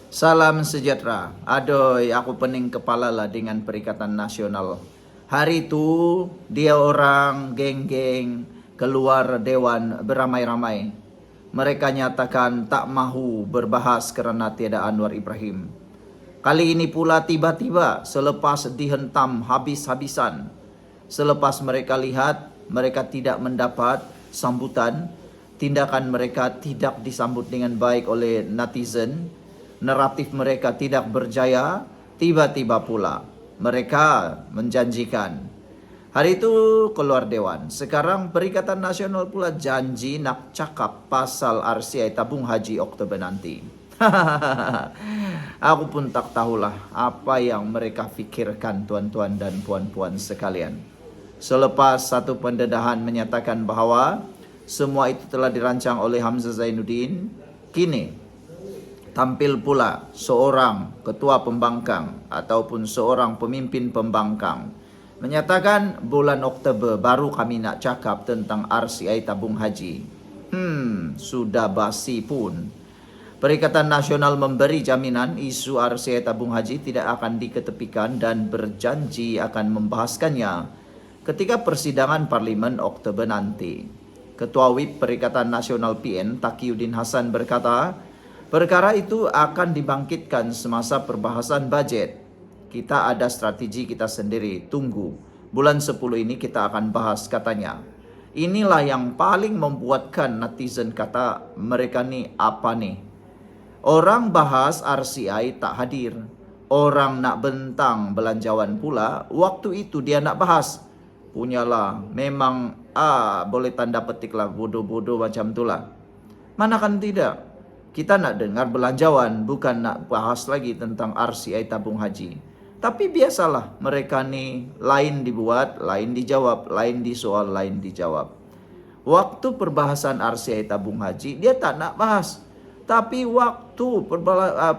Salam sejahtera. Aduh, aku pening kepala lah dengan Perikatan Nasional. Hari itu dia orang geng-geng keluar dewan beramai-ramai. Mereka nyatakan tak mahu berbahas kerana tiada Anwar Ibrahim. Kali ini pula tiba-tiba selepas dihentam habis-habisan. Selepas mereka lihat mereka tidak mendapat sambutan, tindakan mereka tidak disambut dengan baik oleh netizen, naratif mereka tidak berjaya, tiba-tiba pula mereka menjanjikan. Hari itu keluar dewan. Sekarang Perikatan Nasional pula janji nak cakap pasal RCI tabung haji Oktober nanti. Aku pun tak tahulah apa yang mereka fikirkan tuan-tuan dan puan-puan sekalian. Selepas satu pendedahan menyatakan bahawa semua itu telah dirancang oleh Hamzah Zainuddin, kini tampil pula seorang ketua pembangkang ataupun seorang pemimpin pembangkang menyatakan bulan Oktober baru kami nak cakap tentang RCI tabung haji. Sudah basi pun. Perikatan Nasional memberi jaminan isu RCI tabung haji tidak akan diketepikan dan berjanji akan membahaskannya ketika persidangan Parlimen Oktober nanti. Ketua WIP Perikatan Nasional PN Taqiyuddin Hasan berkata, perkara itu akan dibangkitkan semasa perbahasan bajet. Kita ada strategi kita sendiri, tunggu. Bulan 10 ini kita akan bahas, katanya. Inilah yang paling membuatkan netizen kata mereka ni apa nih? Orang bahas RCI tak hadir. Orang nak bentang belanjawan pula, waktu itu dia nak bahas. Punyalah, memang boleh tanda petik lah, bodoh-bodoh macam itulah. Manakan tidak? Kita nak dengar belanjawan, bukan nak bahas lagi tentang RCI tabung haji. Tapi biasalah, mereka ni lain dibuat, lain dijawab, lain disoal, lain dijawab. Waktu perbahasan RCI tabung haji, dia tak nak bahas. Tapi waktu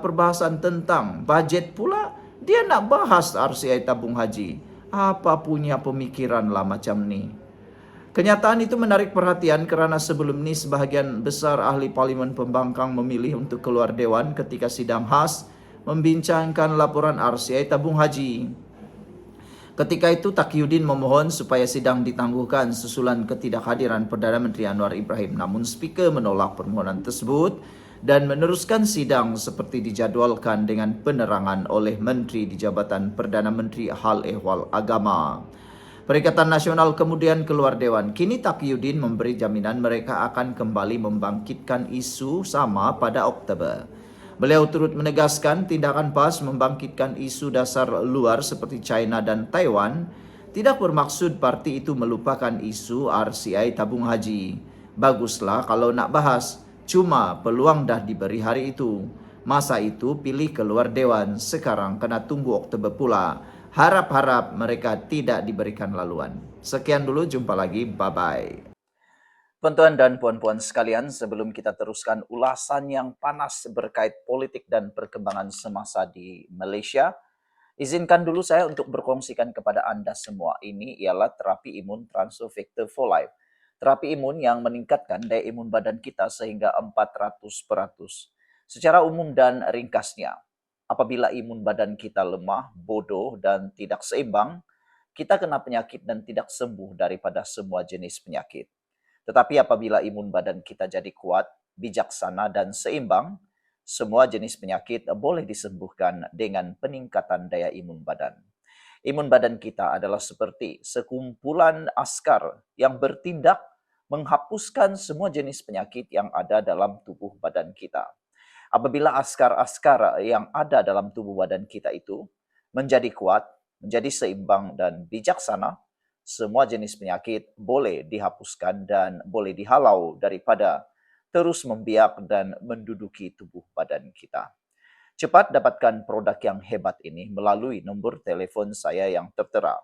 perbahasan tentang bajet pula, dia nak bahas RCI tabung haji. Apa punya pemikiran lah macam ni. Kenyataan itu menarik perhatian kerana sebelum ni sebahagian besar ahli parlimen pembangkang memilih untuk keluar dewan ketika sidang khas membincangkan laporan RCI tabung haji. Ketika itu Taqiyuddin memohon supaya sidang ditangguhkan susulan ketidakhadiran Perdana Menteri Anwar Ibrahim. Namun Speaker menolak permohonan tersebut dan meneruskan sidang seperti dijadualkan dengan penerangan oleh Menteri di Jabatan Perdana Menteri Hal Ehwal Agama. Perikatan Nasional kemudian keluar dewan. Kini Taqiyuddin memberi jaminan mereka akan kembali membangkitkan isu sama pada Oktober. Beliau turut menegaskan tindakan PAS membangkitkan isu dasar luar seperti China dan Taiwan tidak bermaksud parti itu melupakan isu RCI tabung haji. Baguslah kalau nak bahas, cuma peluang dah diberi hari itu. Masa itu pilih keluar dewan, sekarang kena tunggu Oktober pula. Harap-harap mereka tidak diberikan laluan. Sekian dulu, jumpa lagi, bye-bye. Tuan-tuan dan puan-puan sekalian, sebelum kita teruskan ulasan yang panas berkait politik dan perkembangan semasa di Malaysia, izinkan dulu saya untuk berkongsikan kepada anda semua. Ini ialah terapi imun Transfer Factor for Life. Terapi imun yang meningkatkan daya imun badan kita sehingga 400%. Secara umum dan ringkasnya, apabila imun badan kita lemah, bodoh, dan tidak seimbang, kita kena penyakit dan tidak sembuh daripada semua jenis penyakit. Tetapi apabila imun badan kita jadi kuat, bijaksana, dan seimbang, semua jenis penyakit boleh disembuhkan dengan peningkatan daya imun badan. Imun badan kita adalah seperti sekumpulan askar yang bertindak menghapuskan semua jenis penyakit yang ada dalam tubuh badan kita. Apabila askar-askar yang ada dalam tubuh badan kita itu menjadi kuat, menjadi seimbang dan bijaksana, semua jenis penyakit boleh dihapuskan dan boleh dihalau daripada terus membiak dan menduduki tubuh badan kita. Cepat dapatkan produk yang hebat ini melalui nombor telefon saya yang tertera.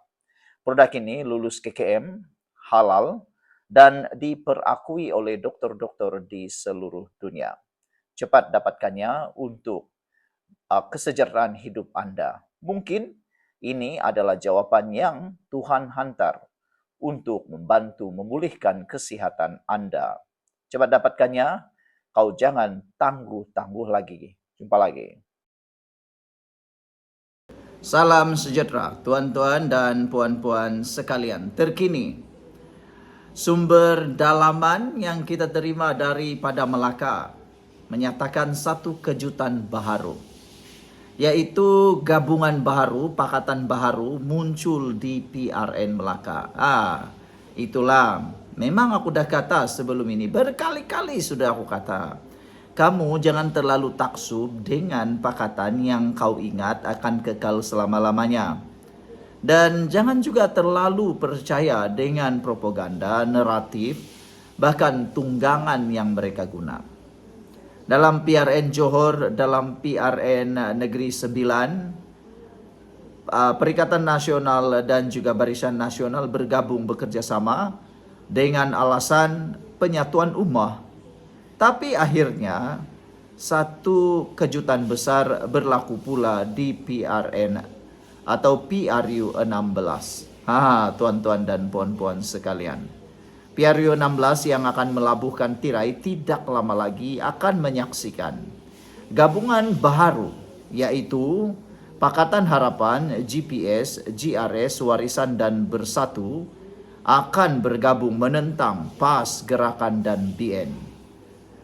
Produk ini lulus KKM, halal, dan diperakui oleh doktor-doktor di seluruh dunia. Cepat dapatkannya untuk kesejahteraan hidup anda. Mungkin ini adalah jawapan yang Tuhan hantar untuk membantu memulihkan kesihatan anda. Cepat dapatkannya, kau jangan tangguh-tangguh lagi. Jumpa lagi. Salam sejahtera, tuan-tuan dan puan-puan sekalian. Terkini, sumber dalaman yang kita terima daripada Melaka menyatakan satu kejutan baharu, yaitu gabungan baharu, pakatan baharu muncul di PRN Melaka. Itulah, memang aku dah kata sebelum ini, berkali-kali sudah aku kata. Kamu jangan terlalu taksub dengan pakatan yang kau ingat akan kekal selama-lamanya. Dan jangan juga terlalu percaya dengan propaganda, naratif, bahkan tunggangan yang mereka guna. Dalam PRN Johor, dalam PRN Negeri Sembilan, Perikatan Nasional dan juga Barisan Nasional bergabung bekerjasama dengan alasan penyatuan ummah. Tapi akhirnya satu kejutan besar berlaku pula di PRN atau PRU 16. Tuan-tuan dan puan-puan sekalian. PRU 16 yang akan melabuhkan tirai tidak lama lagi akan menyaksikan gabungan baharu, yaitu Pakatan Harapan, GPS, GRS, Warisan dan Bersatu akan bergabung menentang PAS, Gerakan dan BN.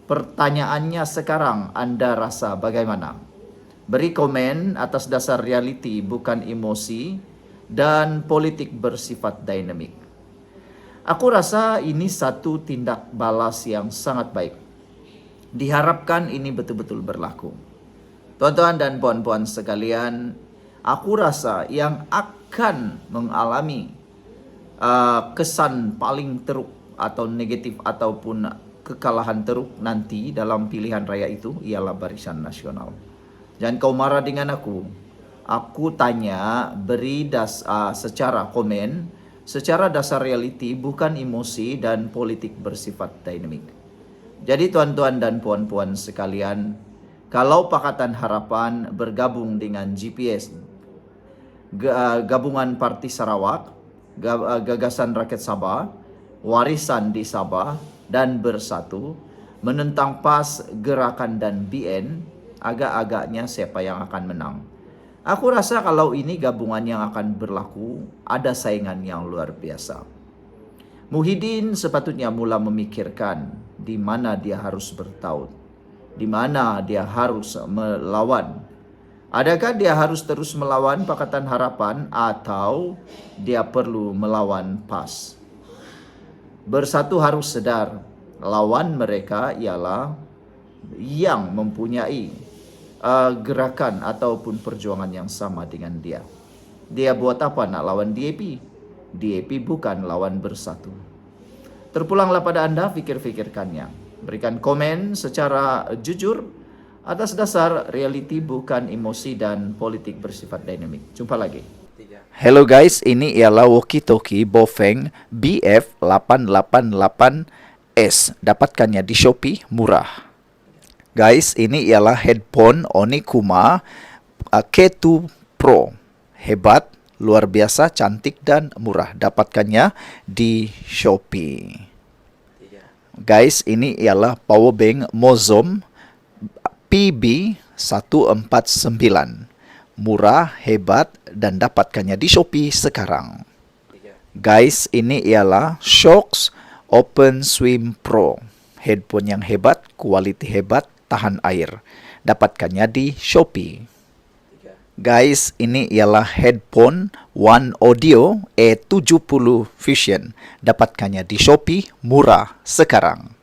Pertanyaannya sekarang, Anda rasa bagaimana? Beri komen atas dasar realiti bukan emosi dan politik bersifat dinamik. Aku rasa ini satu tindak balas yang sangat baik. Diharapkan ini betul-betul berlaku. Tuan-tuan dan puan-puan sekalian, aku rasa yang akan mengalami kesan paling teruk atau negatif ataupun kekalahan teruk nanti dalam pilihan raya itu ialah Barisan Nasional. Jangan kau marah dengan aku. Aku tanya, beri secara komen, secara dasar realiti bukan emosi dan politik bersifat dinamik. Jadi tuan-tuan dan puan-puan sekalian, kalau Pakatan Harapan bergabung dengan GPS, Gabungan Parti Sarawak, Gagasan Rakyat Sabah, Warisan di Sabah dan Bersatu menentang PAS, Gerakan dan BN, agak-agaknya siapa yang akan menang. Aku rasa kalau ini gabungan yang akan berlaku, ada saingan yang luar biasa. Muhyiddin sepatutnya mula memikirkan di mana dia harus bertaut, di mana dia harus melawan. Adakah dia harus terus melawan Pakatan Harapan atau dia perlu melawan PAS? Bersatu harus sedar, lawan mereka ialah yang mempunyai gerakan ataupun perjuangan yang sama dengan dia. Dia buat apa nak lawan DAP? DAP bukan lawan Bersatu. Terpulanglah pada Anda, fikir-fikirkannya. Berikan komen secara jujur atas dasar realiti bukan emosi dan politik bersifat dinamik. Jumpa lagi. Hello guys, ini ialah walkie-talkie Bofeng BF888S. Dapatkannya di Shopee, murah. Guys, ini ialah headphone Onikuma K2 Pro. Hebat, luar biasa, cantik dan murah. Dapatkannya di Shopee. Guys, ini ialah power bank Mozom PB149. Murah, hebat, dan dapatkannya di Shopee sekarang. Guys, ini ialah Shocks Open Swim Pro. Headphone yang hebat, kualiti hebat, tahan air. Dapatkannya di Shopee. Guys, ini ialah headphone One Audio E70 Fusion. Dapatkannya di Shopee, murah sekarang.